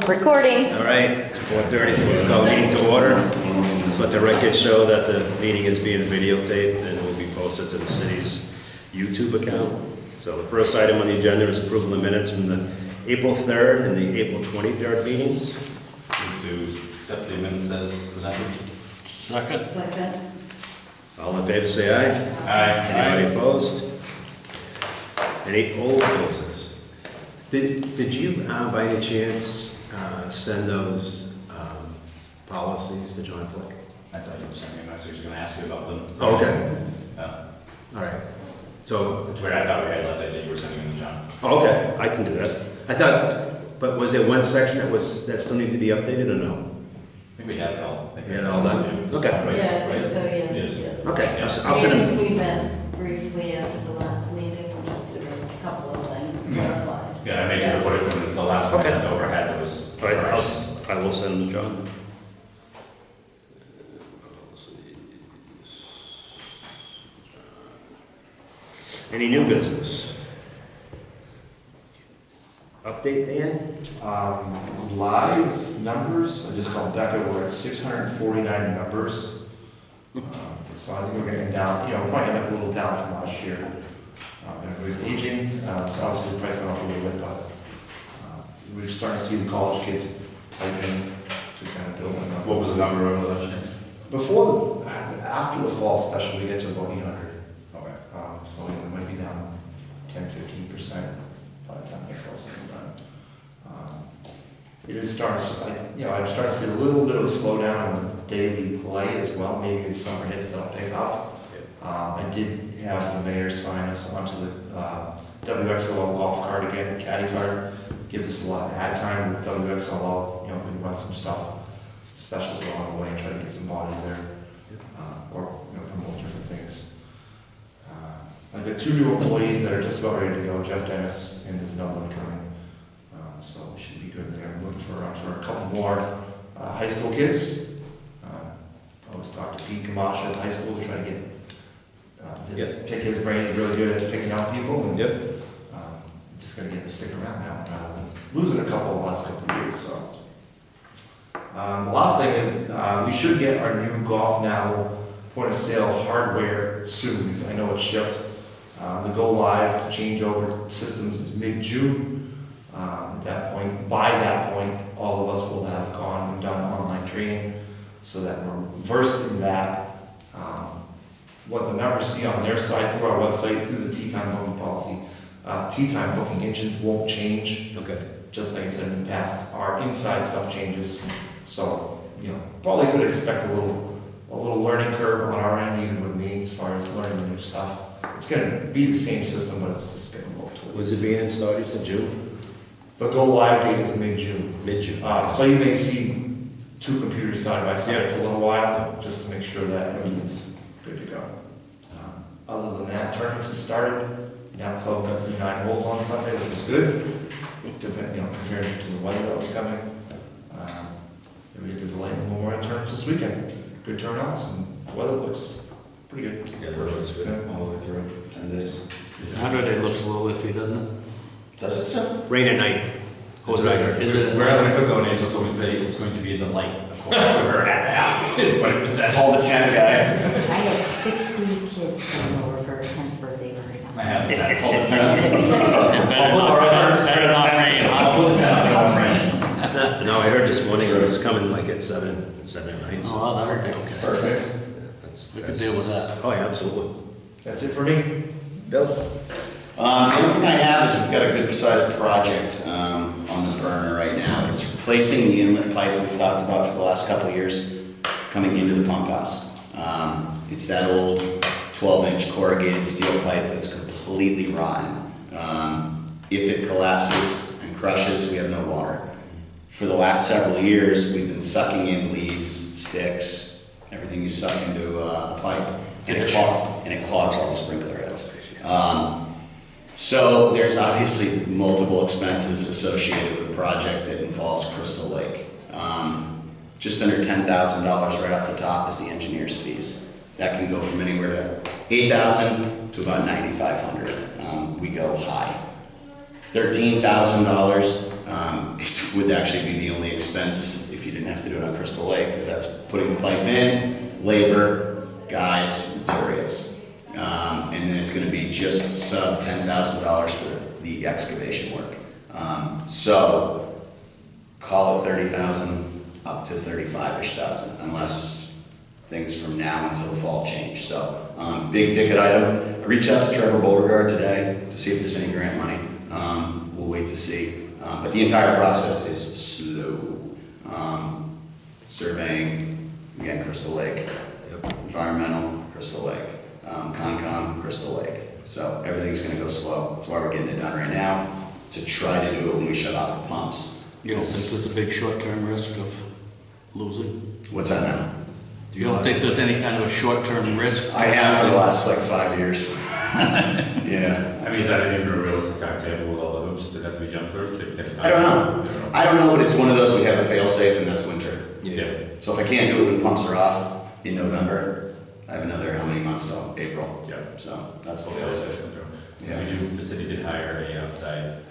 Recording. All right, it's 4:30, so let's call the meeting to order. Let's let the record show that the meeting is being videotaped and will be posted to the city's YouTube account. So the first item on the agenda is approval of minutes from the April 3rd and the April 23rd meetings. Move to accept the minutes as presented. Second. All in favor, say aye. Aye. Anybody opposed? Any old business? Did you, by any chance, send those policies to John Flick? I thought you were sending me a message, going to ask you about them. Oh, okay. Yeah. All right. So, It's weird, I thought we had left it, that you were sending them to John. oh, okay, I can do that. I thought, but was there one section that still needed to be updated or no? I think we had it all. I think We had it all done? Okay. Right, Yeah, I think right? so, yes. Yeah. Okay, Yeah. I'll send them. We met briefly after the last meeting, we just did a couple of things clarified. Yeah, I made sure to put it when the last one I Okay. sent over had those. All right, I will send them to John. Any new business? Update, Dan? Live numbers, I just called Becca, we're at 649 members. So I think we're getting down, we're probably end up a little down from last year. Everybody's aging, so obviously the price went up a little bit, but we're starting to see the college kids pipe in to kind of build them up. What was the number of last year? After the fall special, we get to about 800. Okay. So it might be down 10-15% by the time it's all said and done. It is starting to, I'm starting to see a little bit of a slowdown in daily play as well. Maybe as summer hits, they'll pick up. I did have the mayor sign us onto the WXLO golf cart again, the caddy card. Gives us a lot of ad time with WXLO. We can run some stuff, some specials along the way and try to get some bodies there. Or promote different things. I've got 2 new employees that are just about ready to go, Jeff Dennis, and there's another one coming. So we should be good there. I'm looking for a couple more high school kids. Always talk to Pete Camacho at high school to try to get pick his brain. He's really good at picking out people. And, just going to get him to stick around now rather than losing a couple the last couple of years. So the last thing is we should get our new Golf Now point of sale hardware soon, because I know it's shipped. The go live to change over systems is mid-June. By that point, all of us will have gone and done online training so that we're versed in that. What the members see on their side through our website, through the tee time booking policy, tee time booking engines won't change. Okay. Just like I said in the past, our inside stuff changes. So, probably could expect a little learning curve on our end, even with me, as far as learning the new stuff. It's going to be the same system, but it's just going to look to it. Was it being installed, you said June? The go live date is mid-June. Mid-June. So you may see 2 computers side by side for a little while, just to make sure that everything's good to go. Other than that, tournaments have started. Now Club got through 9 holes on Sunday, which was good. Compared to the weather that was coming. We get to delay the Memorial tournaments this weekend. Good turnouts, and the weather looks pretty good. Yeah, that looks good. All the way through, 10 days. Saturday looks a little iffy, doesn't it? Does it so? Rain at night. That's what I heard. Is it? We're having a cookout, Angel told me today it's going to be in the light. We're at is what it said. Call the 10 guy. I have 60 kids coming over for a 10th birthday party. I have the 10. Call the 10. Better not rain, huh? I'll put the 10 on rain. No, I heard this morning it was coming like at 7 at night. Oh, well, that would be okay. Perfect. We could deal with that. Oh, yeah, absolutely. That's it for me. Bill? The only thing I have is we've got a good sized project on the burner right now. It's replacing the inlet pipe we've talked about for the last couple of years coming into the pump house. It's that old 12-inch corrugated steel pipe that's completely rotten. If it collapses and crushes, we have no water. For the last several years, we've been sucking in leaves, sticks, everything you suck into a pipe, and it clogs all the sprinkler heads. So there's obviously multiple expenses associated with a project that involves Crystal Lake. Just under $10,000 right off the top is the engineer's fees. That can go from anywhere to $8,000 to about $9,500. We go high. $13,000 This would actually be the only expense if you didn't have to do it on Crystal Lake, because that's putting the pipe in, labor, guys, materials. And then it's gonna be just sub $10,000 for the excavation work. So call it 30,000 up to 35-ish thousand, unless things from now until the fall change. So big ticket item. I reached out to Trevor Beauregard today to see if there's any grant money. We'll wait to see. But the entire process is slow. Surveying, again, Crystal Lake. Environmental, Crystal Lake. Concom, Crystal Lake. So everything's gonna go slow. That's why we're getting it done right now, to try to do it when we shut off the pumps. You don't think there's a big short-term risk of losing? What's that now? You don't think there's any kind of a short-term risk? I have for the last like 5 years. Yeah. I mean, is that even a realistic timetable with all the hoops that have to be jumped through? I don't know. I don't know, but it's one of those, we have a fail-safe and that's winter. Yeah. So if I can't do it when pumps are off in November, I have another how many months till April? Yeah. So that's the fail-safe. Yeah. The city did hire a outside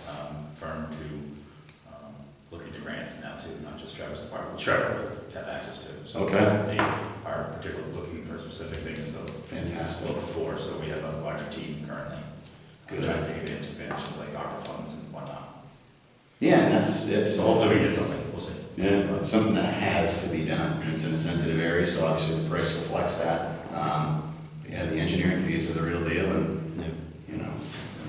firm to look into grants now too, not just Trevor's department, Trevor would have access to. So Okay. they are particularly looking for specific things to Fantastic. look for, so we have a larger team currently. Good. Trying to take advantage of like ARPA funds and whatnot. Yeah, it's. So hopefully we get something, we'll see. Yeah, it's something that has to be done. It's in a sensitive area, so obviously the price reflects that. Yeah, the engineering fees are the real deal, and you know,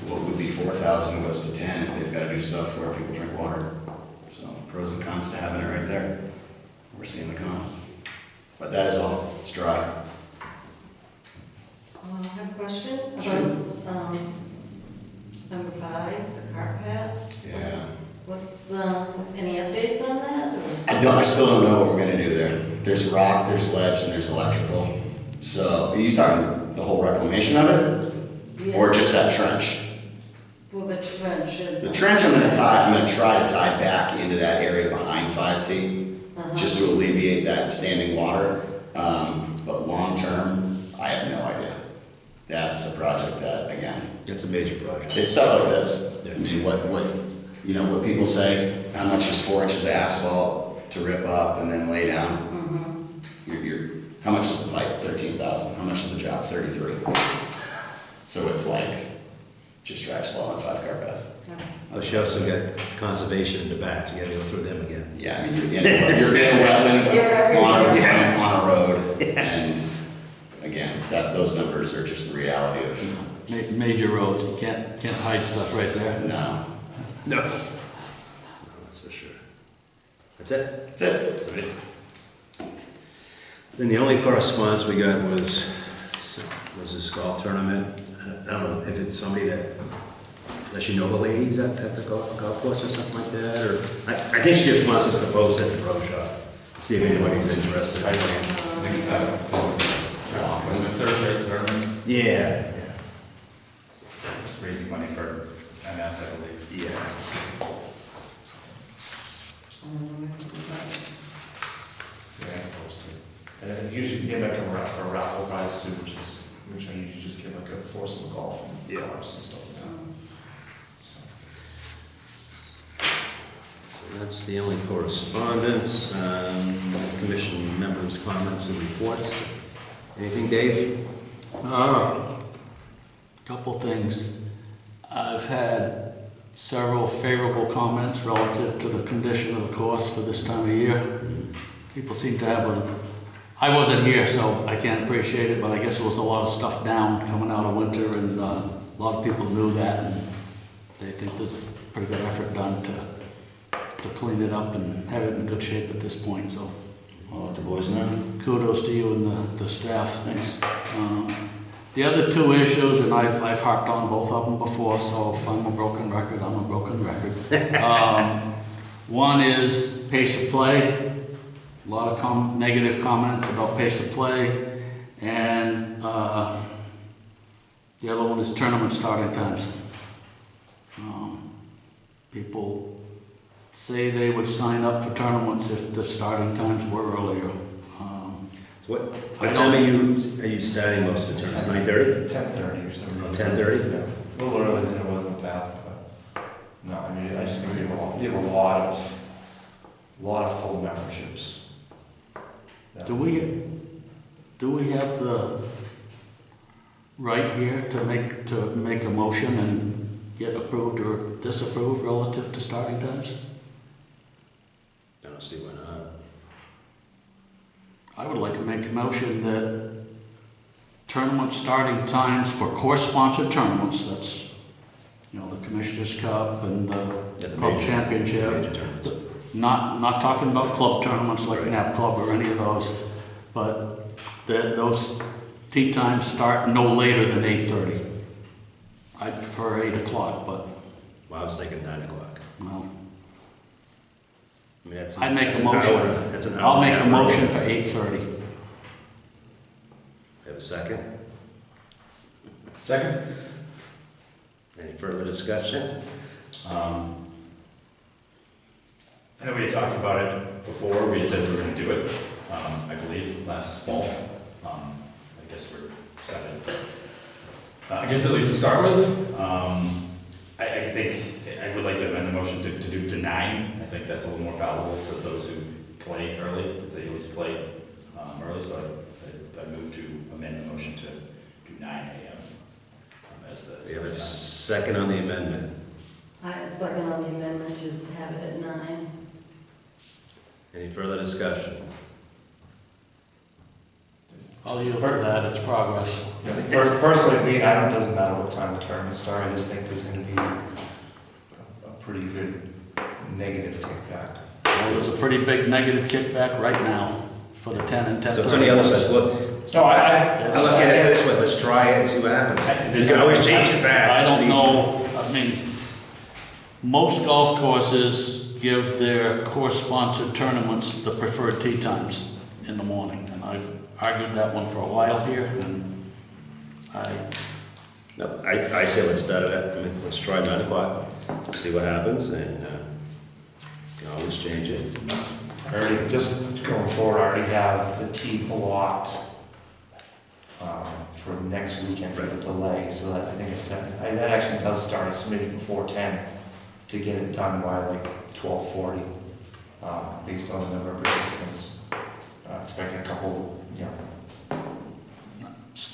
what would be 4,000 goes to 10 if they've got to do stuff where people drink water. So pros and cons to having it right there. We're seeing the con, but that is all. It's dry. I have a question Sure. about, number 5, the cart path. Yeah. What's, any updates on that, or? I still don't know what we're gonna do there. There's rock, there's ledge, and there's electrical. So, are you talking the whole reclamation of it? Or just that trench? Well, the trench. The trench I'm gonna try to tie back into that area behind 5T, just to alleviate that standing water. But long term, I have no idea. That's a project that, again, It's a major project. it's stuff like this. Yeah. I mean, what people say, how much is 4 inches of asphalt to rip up and then lay down? How much is the pipe? 13,000. How much is the job? 33. So it's like, just drive slow on 5-car path. I'll show some got conservation in the back, so you gotta go through them again. Yeah, I mean, you're in a wetland You're everywhere. on a road, and again, those numbers are just the reality of, Major roads, you can't hide stuff right there. no. No. No, that's for sure. That's it? That's it. Right. Then the only correspondence we got was this golf tournament. I don't know if it's somebody that lets you know the ladies at the golf course or something like that, or I think she just wants us to post at the pro shop, see if anybody's interested. I think it's wasn't it Thursday? Yeah. Raising money for MS, I believe. Yeah. Yeah, posted. And then usually give like a raffle prize too, which I usually just give like a forcible golf and Yeah. cars and stuff like that. So that's the only correspondence. Commission members' comments and reports. Anything, Dave? Couple things. I've had several favorable comments relative to the condition of the course for this time of year. People seem to have I wasn't here, so I can't appreciate it, but I guess there was a lot of stuff down coming out of winter, and a lot of people knew that, and they think there's pretty good effort done to clean it up and have it in good shape at this point, so I'll let the boys know. kudos to you and the staff. Thanks. The other two issues, and I've harped on both of them before, so if I'm a broken record, I'm a broken record. One is pace of play. A lot of negative comments about pace of play, and the other one is tournament starting times. People say they would sign up for tournaments if the starting times were earlier. What time are you starting most of the tournaments? 9:30? 10:30 or something. Oh, 10:30? Yeah, a little earlier than it was in the past, but no, I mean, I just think people, we have a lot of full memberships. Do we have the right here to make a motion and get approved or disapproved relative to starting times? I don't see why not. I would like to make a motion that tournament starting times for course-sponsored tournaments, that's, you know, the Commissioner's Cup and Yeah, the the Club major Championship. tournaments. Not talking about club tournaments like Nap Club or any of those, but those tee times start no later than 8:30. I prefer 8 o'clock, but, Well, I was thinking 9 o'clock. well, I mean, that's. I'd make that's a an motion. hour- That's an hour. I'll and make a half motion early. for 8:30. Have a second? Second? Any further discussion? I know we had talked about it before, we had said we were gonna do it, I believe, last fall. I guess we're decided against at least to start with. I think I would like to amend the motion to do to 9. I think that's a little more palatable for those who play early, that they at least play early, so I move to amend the motion to do 9 AM as the. We have a second on the amendment. I second on the amendment to have it at 9. Any further discussion? Well, you heard that, it's progress. Personally, it doesn't matter what time the tournament starts, I just think there's gonna be a pretty good negative kickback. Well, there's a pretty big negative kickback right now for the 10 and 10:30. So it's on the other side, look, So I look at it this way, let's try it and see what happens. You can always change it back. I don't Need to. know, I mean, most golf courses give their course-sponsored tournaments the preferred tee times in the morning, and I've argued that one for a while here, and No, I say let's start it at, I mean, let's try 9 o'clock, see what happens, and you can always change it. I already, just going forward, I already have the tee blocked for next weekend for the delay, so that I think it's, that actually does start a smidge before 10 to get it done by like 12:40, based on the number of participants. Expecting a couple, you know,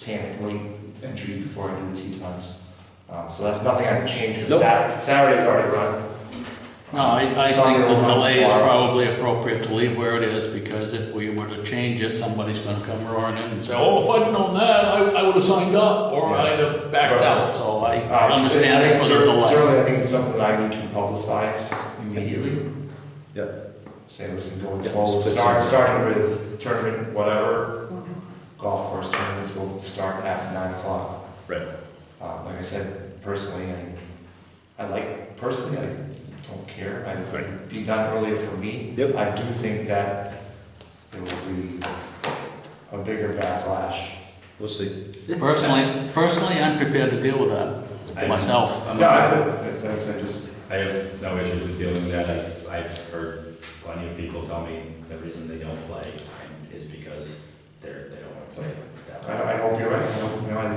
panic late entries before I do the tee times. So that's nothing I can change, because Nope. Saturday's already run. no, I Sunday think the will run delay is tomorrow. probably appropriate to leave where it is, because if we were to change it, somebody's gonna come roaring in and say, oh, if I'd known that, I would've signed up, or Yeah. I'd have backed Right. out, so I I understand think for the delay. certainly, I think it's something that I need to publicize immediately. Yep. Say, listen, going Yeah, forward, split starting with tournament, whatever, golf course tournaments will start at 9 o'clock. Right. Like I said, personally, I don't care, I'd be done earlier for me. Yep. I do think that there will be a bigger backlash. We'll see. Personally, I'm prepared to deal with that myself. I'm No, not- I I have no issues with dealing with that. I've heard plenty of people tell me the reason they don't play is because they don't want to play that way. I hope you're right, I'd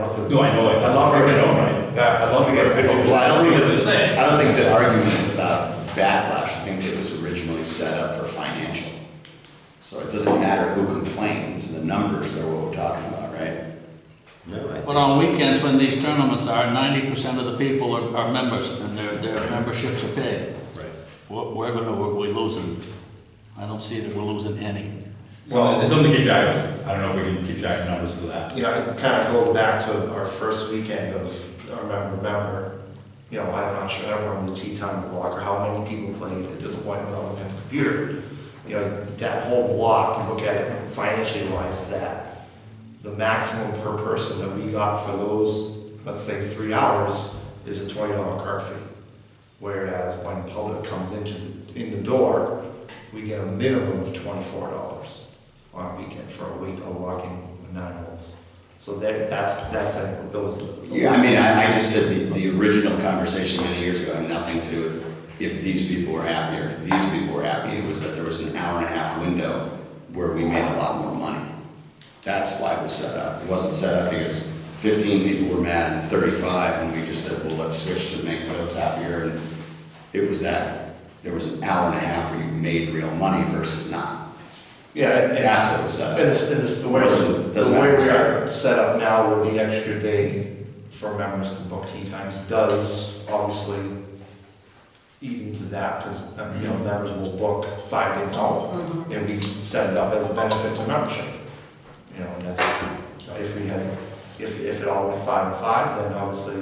love to. No, I know it. I'd love to I get, know, right? yeah, I'd love to get 50%. Well, I don't think That's what I'm saying. I don't think the argument is about backlash. I think it was originally set up for financial. So it doesn't matter who complains, the numbers are what we're talking about, right? No, I But think, on weekends, when these tournaments are, 90% of the people are members, and their memberships are paid. right. Are we losing? I don't see that we're losing any. So it's something to keep track of. I don't know if we can keep track of numbers for that. You know, to kind of go back to our first weekend of our member, you know, I'm not sure, I don't remember the tee time block or how many people played at this point when I was on the computer. You know, that whole block, you look at it financially wise, that the maximum per person that we got for those, let's say 3 hours, is a $20 card fee. Whereas when the public comes in the door, we get a minimum of $24 on a weekend for a week of walking 9 holes. So that's those. Yeah, I mean, I just said the original conversation many years ago had nothing to do with if these people were happy or if these people were happy. It was that there was an hour-and-a-half window where we made a lot more money. That's why it was set up. It wasn't set up because 15 people were mad and 35, and we just said, well, let's switch to make those happier. And it was that there was an hour and a half where you made real money versus not. Yeah, and That's what was set up. and it's the way, Doesn't the way matter. we are set up now with the extra day for members to book tea times does obviously eat into that, because, you know, members will book 5 days out, and we set it up as a benefit to membership. You know, and that's, if we had, if it all went 5 and 5, then obviously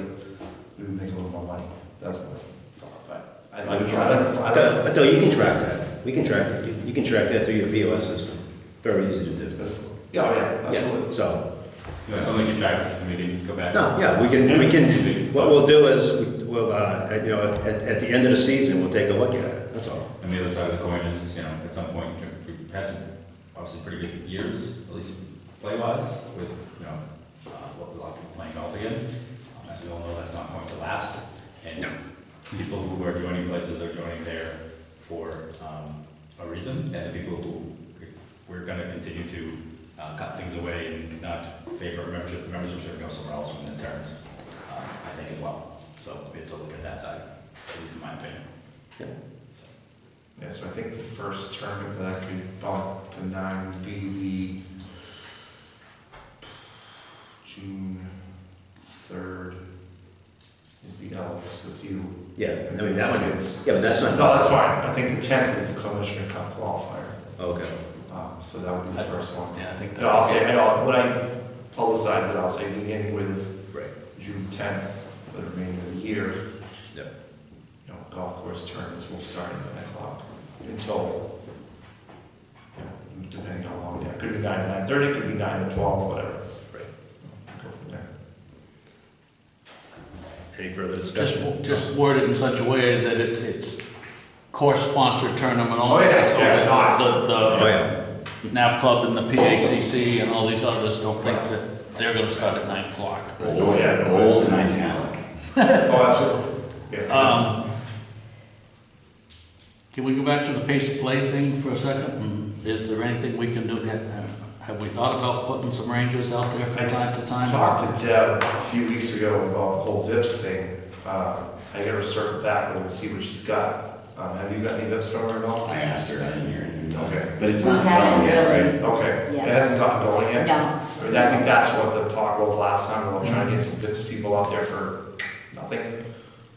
we would make a little more money. That's what I thought, but I'd like to try that. But though, you can track that. We can track that. You can track that through your POS system. Very easy to do. Yeah, oh, yeah, absolutely. Yeah, so, You know, something you track with the committee, go back. no, yeah, we can, what we'll do is, we'll, you know, at the end of the season, we'll take a look at it, that's all. And the other side of the coin is, you know, at some point, we've had some obviously pretty good years, at least play-wise, with, you know, a lot of people playing golf again. As we all know, that's not going to last. And people who are joining places are joining there for a reason, and the people who we're going to continue to cut things away and not favor membership, the memberships are going to go somewhere else when it turns, I think, as well. So we have to look at that side, at least in my opinion. Yeah, so I think the first tournament that I could bump to 9 would be the June 3rd is the Elks, so it's you. Yeah, I mean, that one is, yeah, but that's not. No, that's fine. I think the 10th is the Commissioner Cup qualifier. Okay. So that would be the first one. Yeah, I think No, I'll say, when I publicize it, I'll say beginning with Right. June 10th for the remainder of the year. Yep. You know, golf course tournaments will start at 9 o'clock until, you know, depending how long, yeah, could be 9 to 9:30, could be 9 to 12, whatever. Right. Go from there. Any further discussion? Just word it in such a way that it's course-sponsored tournament Oh, only. yeah, so yeah, that Oh, the yeah. NAP Club and the PACC and all these others don't think that they're gonna start at 9 o'clock. Oh, yeah. Bold and italic. Oh, absolutely. Yeah. Can we go back to the pace of play thing for a second? And is there anything we can do? Have we thought about putting some rangers out there from time to time? Talked to Deb a few weeks ago about the whole VIPS thing. I got her circle back with her and see what she's got. Have you got any VIPS from her at all? I asked her, I didn't hear anything. Okay. But it's We not haven't done yet, really. right? Okay, Yeah. it hasn't gotten going yet? No, I mean, I think that's what the talk was last time, about trying to get some VIPS people out there for nothing,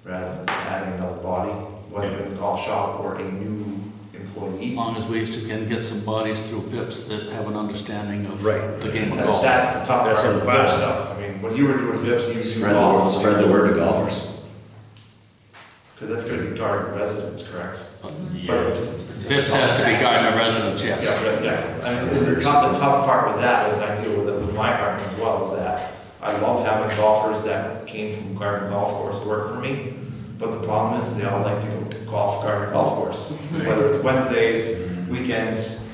rather than adding another body, whether in the golf shop or a new As employee. long as we can get some bodies through VIPs that have an understanding of Right. the game of That's, golf. that's the tough That's part in of the the VIPS past. stuff. I mean, when you were doing VIPS, you Spread the word to golfers. because that's gonna be Gardner residents, correct? VIPs has to be Gardner residents, yes. Yeah. And the tough part with that is I deal with it with my Gardner as well, is that I love having golfers that came from Gardner Golf Course work for me, but the problem is they all like to go golf Gardner Golf Course, whether it's Wednesdays, weekends.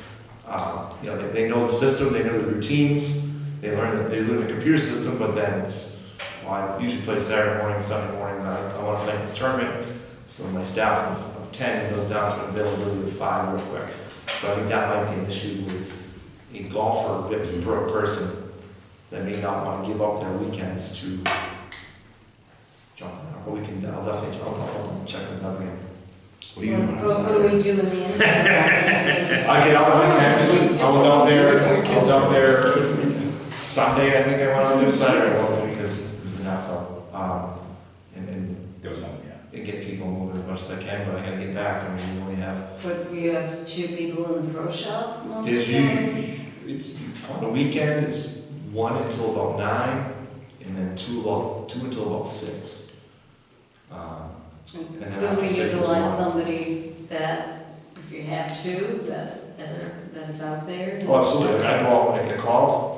You know, they know the system, they know the routines, they learn the computer system, but then it's, well, I usually play Saturday morning, Sunday morning, and I want to play this tournament, so my staff of 10 goes down to an availability of 5 real quick. So I think that might be an issue with a golfer, VIPS pro person, that may not want to give up their weekends to jump around. But we can, I'll definitely, I'll check with that again. What are you doing on what do Saturday? we do in the end? I get out on the weekend, I was out there, kids out there Sunday, I think I went out there Saturday, I wasn't because it was an alcohol. And There was no, yeah. and get people moving as much as I can, but I gotta get back, I mean, we only have, But we have 2 people in the pro shop most of it's the time? it's, on the weekend, it's 1 until about 9, and then 2 until about 6. And then Could we after 6 is utilize 1. somebody that, if you have 2, that is out there? Oh, absolutely, I go out when I get called,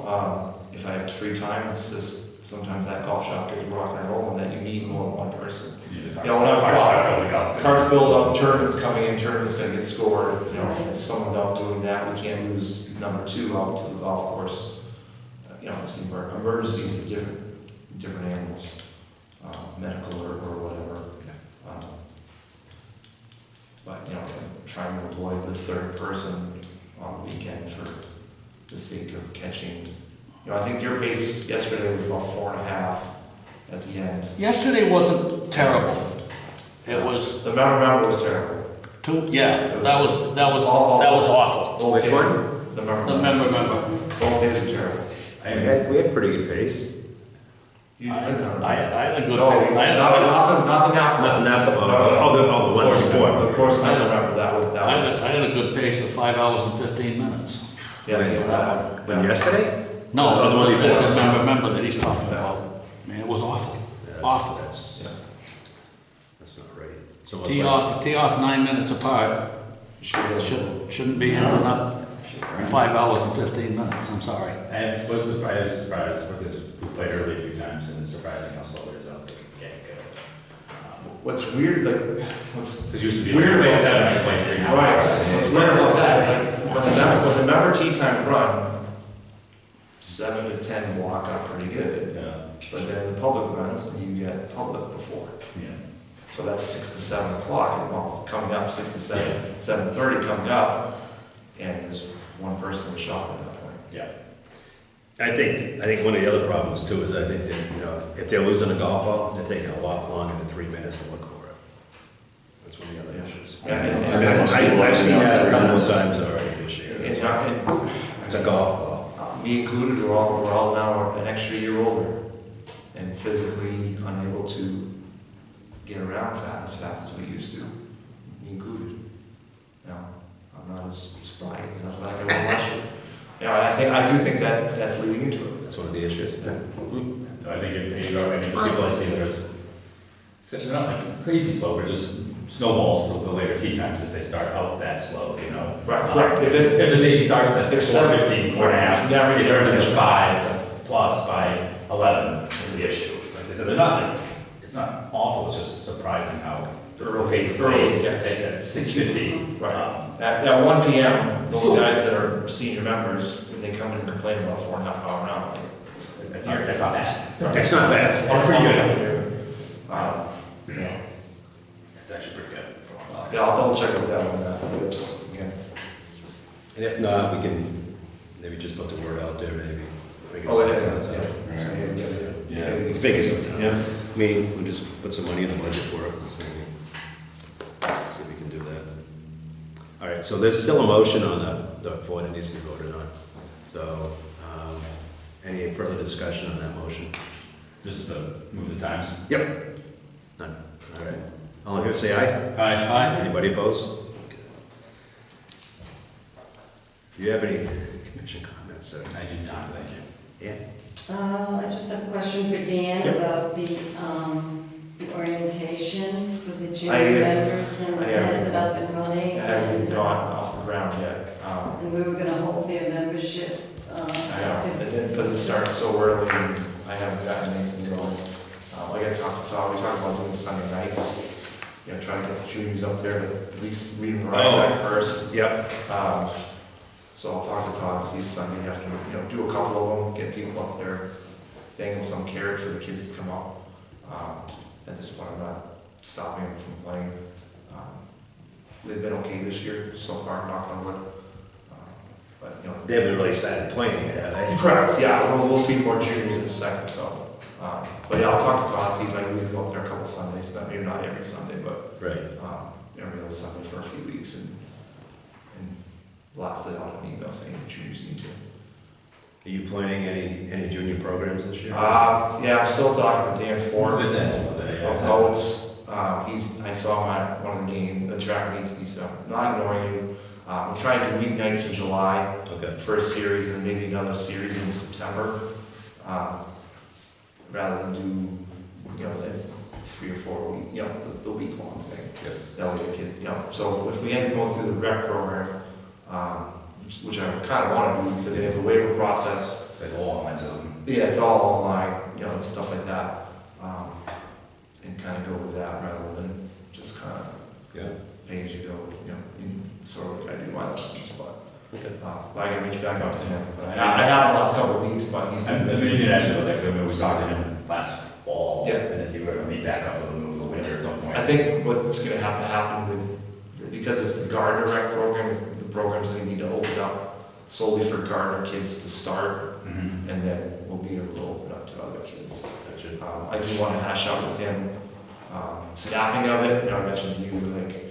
if I have free time, it's just, sometimes that golf shop gets rock and roll, and that you need more than 1 person. Yeah, You know, when I'm Cards build up, tournaments coming in, tournaments gonna get scored, you know, if someone's out doing that, we can't lose number 2 out to the golf course. You know, it's emergencies are different animals, medical or whatever. But, you know, trying to avoid the 3rd person on the weekend for the sake of catching. You know, I think your pace yesterday was about 4.5 at the end. Yesterday wasn't terrible. It was, The member was terrible. Yeah, that was awful. Both Which days- one? The The member. member. Both days were terrible. We had pretty good pace. I had a good No, pace. I had a- not the nap. Not the nap, No, the one before. Of course, I remember that was, I had a good pace of 5 hours and 15 minutes. yeah, When- that When yesterday? No, The other one before. the member that he's talking about. Man, it was awful. Awful. Yeah. That's not right. So what's Tee off 9 minutes apart. Shouldn't be ending up 5 hours and 15 minutes, I'm sorry. I was surprised because we played early a few times and it's surprising how slow it is out there. What's weird, like, what's Because used to be Weird like, we played about- 7, we played 3.5 right, hours. what's weird about that is like, when the member tea times run, 7 to 10 walk up pretty good. Yeah. But then the public runs, and you get public before. Yeah. So that's 6 to 7 o'clock, well, coming up, 6 to 7, 7:30 coming up, and there's one person in the shop at that point. Yeah. I think one of the other problems too is I think that, if they're losing a golf ball, they're taking a lot longer than 3 minutes to look for it. That's one of the other issues. I've seen that a couple of times already this year. It's not, It's a golf ball. me included, we're all now an extra year older, and physically unable to get around as fast as we used to, me included. I'm not as spry as I was last year. I do think that that's leading into it. That's one of the issues. So I think if you go, I mean, people I see there's, they're not like crazy slow, but just snowballs the later tee times if they start out that slow, you know? Right. If the day starts at If 4:15, 4.5, it's never it turns into gonna 5 plus by 11 is the issue. Like they said, they're not like, it's not awful, it's just surprising how the pace of play Early, at yes. 6:50. Right. At 1 PM, those guys that are senior members, when they come in and complain about 4.5 hour round, like, That's not bad. That's not bad. That's pretty good. Yeah, It's actually pretty good. yeah, I'll double check with that one, again. And if not, we can maybe just put the word out there, maybe. Figure Oh, something yeah, else out. Yeah. Figure something out. I mean, we'll just put some money in the budget for it, so maybe, see if we can do that. All right, so there's still a motion on the floor that needs to be voted on. So, any further discussion on that motion? Just to move the times. Yep. None. All right. All in favor, say aye. Aye. Anybody opposed? Okay. Do you have any commission comments, sir? I do not, thank you. Yeah. I just have a question for Dan Yep. about the orientation for the I- junior members, and I have- has it up and running? It hasn't gone off the ground yet. And we were gonna hold their membership, I know, active. but it starts so early, and I haven't gotten anything going. Like I talked to Todd, we talked about doing Sunday nights, trying to get the juniors up there to at least read them right back first. Yep. So I'll talk to Todd, see if Sunday afternoon, do a couple of them, get people up there, dangle some carrot for the kids to come up. At this point, I'm not stopping them from playing. They've been okay this year so far, knock on wood. But, They haven't really started playing yet, have they? correct, yeah, we'll see more juniors in a second, so. But yeah, I'll talk to Todd, see if I can maybe go up there a couple Sundays, but maybe not every Sunday, but, Right. every other Sunday for a few weeks and blast it out an email saying the juniors need to. Are you planning any junior programs this year? Yeah, I'm still talking with Dan Ford. But that's what they, Although I saw him at one of the track meets, he's not ignoring you. I'm trying to do weeknights in July Okay. for a series and maybe another series in September. Rather than do, like 3 or 4 week, the week-long thing. Yep. That way the kids, so if we end up going through the rec program, which I kind of want to do because they have a waiver process. the whole online system. Yeah, it's all online, stuff like that. And kind of go with that rather than just kind of Yeah. pay as you go, sort of like I do my lessons, but. Okay. I can reach back out to him, but I have the last couple of weeks, but he's. I mean, you did actually look like, so we talked to him last fall, Yeah. and then you were gonna meet back up with him over the winter at some point. I think what's gonna have to happen because it's the Gardner rec program, the program's gonna need to open up solely for Gardner kids to start, Mhm. and then we'll be able to open up to other kids. Gotcha. I do want to hash out with him, staffing of it, I mentioned to you, like,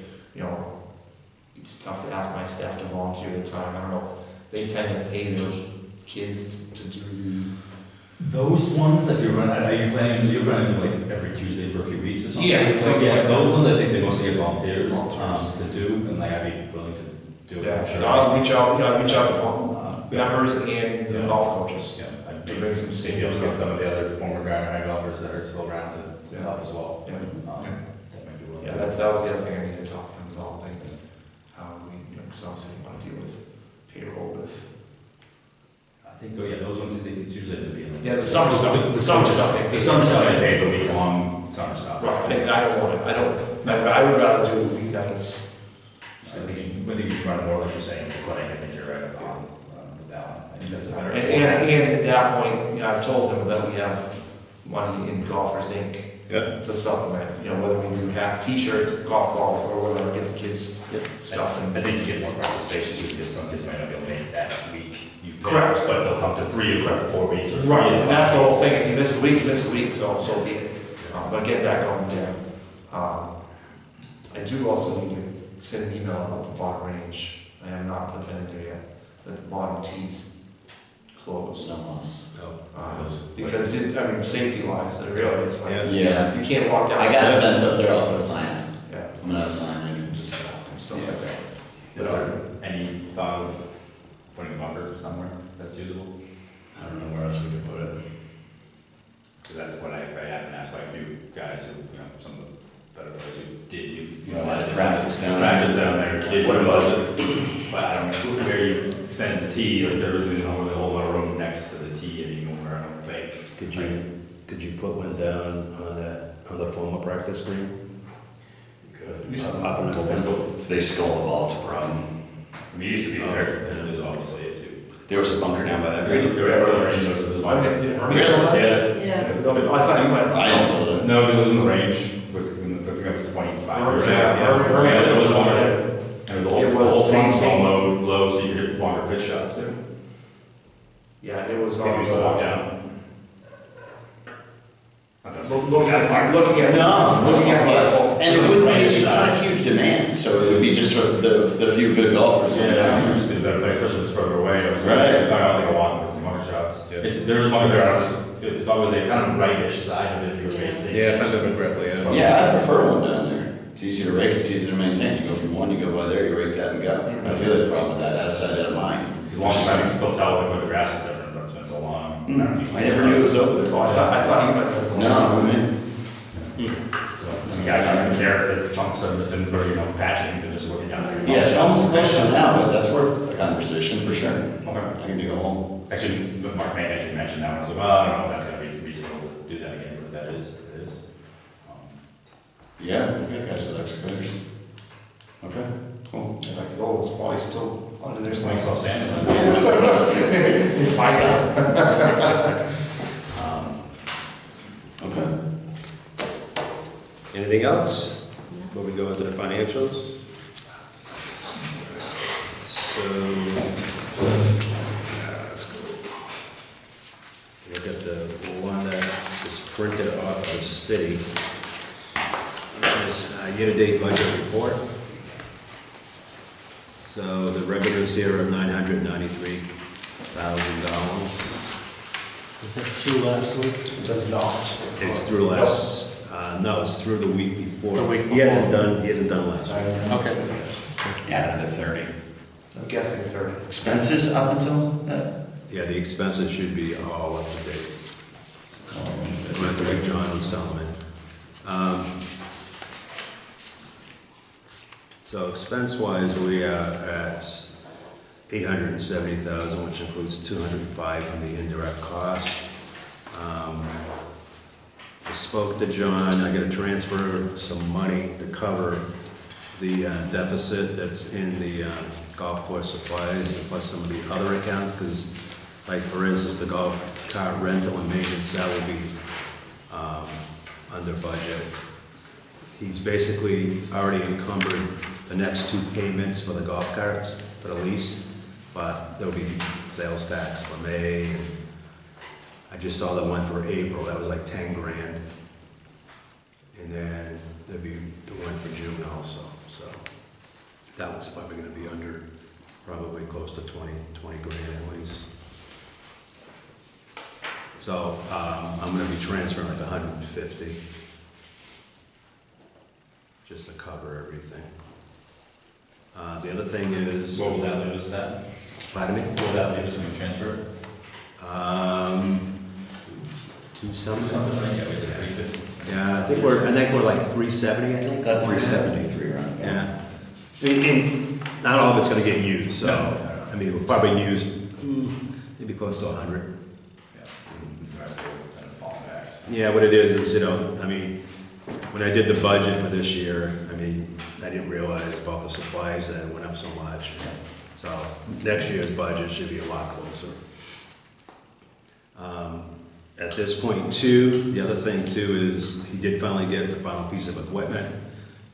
it's tough to ask my staff to volunteer their time. I don't know, they tend to pay their kids to do Those ones, if you're running, are you planning, you're running like every Tuesday for a few weeks or something? Yeah, So, yeah, like those ones I think they mostly get volunteers, Volunteers. to do, and like I'd be willing to do it, Yeah, I'm sure. I'll reach out, I reach out to Yeah. members and the Yeah. golf coaches. Yeah, I'd To be, bring some maybe I'll seniors get up. some of the other former Gardner High golfers that are still around to Yeah. help as well. Yeah. That might be willing. Yeah, that was the other thing I needed to talk to them about, like, how we, because obviously we want to deal with payroll with. I think, yeah, those ones, I think it's usually at the beginning. Yeah, the summer stuff, the summer stuff. The summer stuff, I pay the week-long summer stuff. Right, and I don't want it, I would rather do weeknights. I think you should run more like you're saying, the clinic, I think you're right on, with that one. I think that's a better. And at that point, I've told them that we have money in Golfers Inc. Yeah. to supplement, whether we do have t-shirts, golf balls, or whatever, get the kids stuff. I think you get more participation too, because some kids might not be able to make that week. You pay, Correct. But they'll come to 3 or 4 weeks or 3. Right, and that's the whole thing, if you miss a week, so be it. But get that going, yeah. I do also need to send an email about the bottom range. I have not put that in there yet, that the bottom tee's closed. No loss. Because, safety wise, really, it's like, Yeah. you can't walk down. I got a fence up there, I'll put a sign up. Yeah, I'm gonna have a sign in. just stuff like that. Is there any thought of putting a bunker somewhere that's usable? I don't know where else we could put it. Because that's what I have been asked by a few guys who, some of the better players who did Utilize the practice down practice there. down there, did utilize it. But I don't know where you extend the tee, like there isn't a whole lot of room next to the tee anymore, I don't think. Could you put one down on the former practice green? Up in the middle. If they stole the ball, it's a problem. I mean, it used to be there, and there's obviously, it's. There was a bunker down by that green. You're right, where the range goes to the I bunker. mean, Yeah. Yeah. I thought you might. I didn't fill it in. No, because it was in the range, was, I think it was 25%. Yeah. It was longer, and the whole, It was whole front was facing- all low, so you could hit longer pitch shots too. Yeah, it was Maybe on. you should walk down. Looking at. No, Looking at the. and it wouldn't be, it's not a huge demand, so it would be just for the few good golfers going Yeah, down it there. used to be the better place, especially if it's further away. I was Right. I'll take a walk with some bunker shots. There was one there, it's always a kind of rightish side of it if you're facing. Yeah, if I remember correctly, yeah. Yeah, I prefer one down there. It's easier to rake, it's easier to maintain. You go from one, you go by there, you rake that and go. That's the other problem with that, out of sight, out of mind. Because long time you can still tell like, when the grass was different, but it's been so long. I never knew it was over there. Oh, I thought you might. No, I mean, So, you guys aren't gonna care if the chunks are missing for, patching, they're just looking down there. yeah, it's almost a question now, but that's worth a conversation for sure. Okay. I can dig a hole. Actually, Mark May actually mentioned that, one. I was like, well, I don't know if that's gonna be reasonable to do that again, but that is, it is. Yeah, we've got guys with excavators. Okay, cool. And like, oh, it's probably still under there. There's like some sand. You find out. Okay. Anything else before we go into the financials? So, let's go. Look at the one that is printed off of the city, which is year-to-date budget report. So the revenues here are $993,000. Is that true last week? It does not. It's through last, no, it's through the week before. The week He hasn't before. done last week. Okay. Add another 30. I'm guessing 30. Expenses up until that? Yeah, the expenses should be all up to date. That's what John was telling me. So expense-wise, we are at $870,000, which includes $205 from the indirect cost. I spoke to John, I gotta transfer some money to cover the deficit that's in the golf course supplies, plus some of the other accounts, because like for instance, the golf cart rental and maintenance, that will be under budget. He's basically already encumbered the next 2 payments for the golf carts, for the lease, but there'll be sales tax for May. And I just saw the one for April, that was like 10 grand. And then there'll be the one for June also, so. that one's probably gonna be under, probably close to 20 grand at least. So, I'm gonna be transferring like 150, just to cover everything. The other thing is, What will that leave us at? pardon me? What will that leave us when we transfer? 2 something? Something like that, we did 350. Yeah, I think we're like 370, I think. About 373 around about. Yeah. And not all of it's gonna get used, so, No. I mean, we'll probably use maybe close to 100. Yeah. The rest of it will kind of fall back. Yeah, what it is, you know, I mean, when I did the budget for this year, I mean, I didn't realize about the supplies that went up so much. So next year's budget should be a lot closer. At this point too, the other thing too is he did finally get the final piece of equipment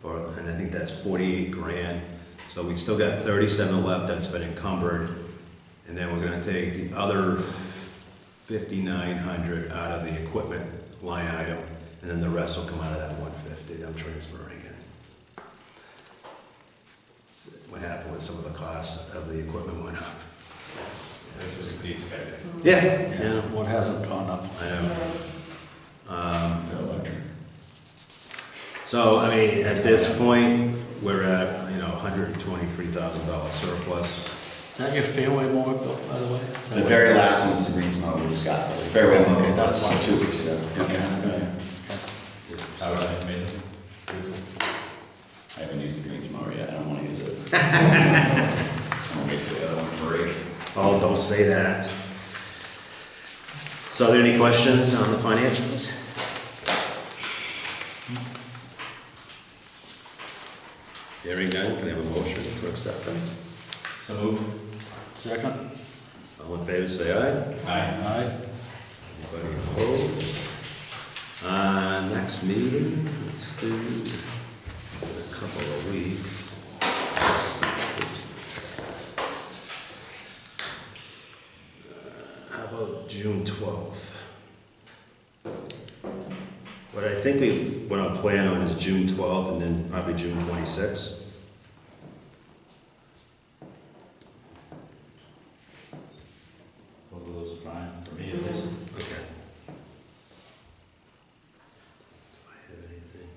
for, and I think that's 48 grand. So we still got 37 left that's been encumbered. And then we're gonna take the other 5,900 out of the equipment line item, and then the rest will come out of that 150 that I'm transferring in. What happened with some of the costs of the equipment went up. This was to be expected. Yeah. Yeah. What hasn't gone up? I know. They're electric. So, I mean, at this point, we're at, $123,000 surplus. Is that your fairway mower, Bill, by the way? Is that The what- very last one was the greens mower we just got. The fairway mower Okay, that's was fine. 2 weeks ago. Okay. How amazing. I haven't used the greens mower yet, I don't want to use it. Just want to wait for the other one to break. Oh, don't say that. So are there any questions on the financials? Hearing none, can I have a motion to accept them? So moved. Second? All in favor, say aye. Aye. Aye. Anybody opposed? Next meeting, let's do a couple of weeks. How about June 12th? What I'm planning on is June 12th and then probably June 26th. Both of those are fine, for me at least. Okay. Do I have anything?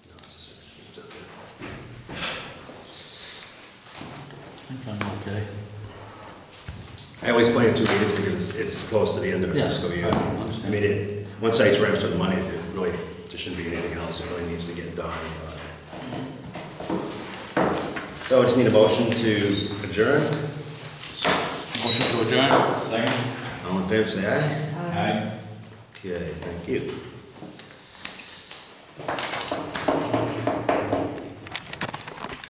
No, it's the 16th. I think I'm okay. I always plan 2 meetings because it's close to the end of the Yeah, fiscal year. I I understand. mean, once I transfer the money, it really, there shouldn't be anything else that really needs to get done. So I just need a motion to adjourn. Motion to adjourn? Second? All in favor, say aye. Aye. Okay, thank you.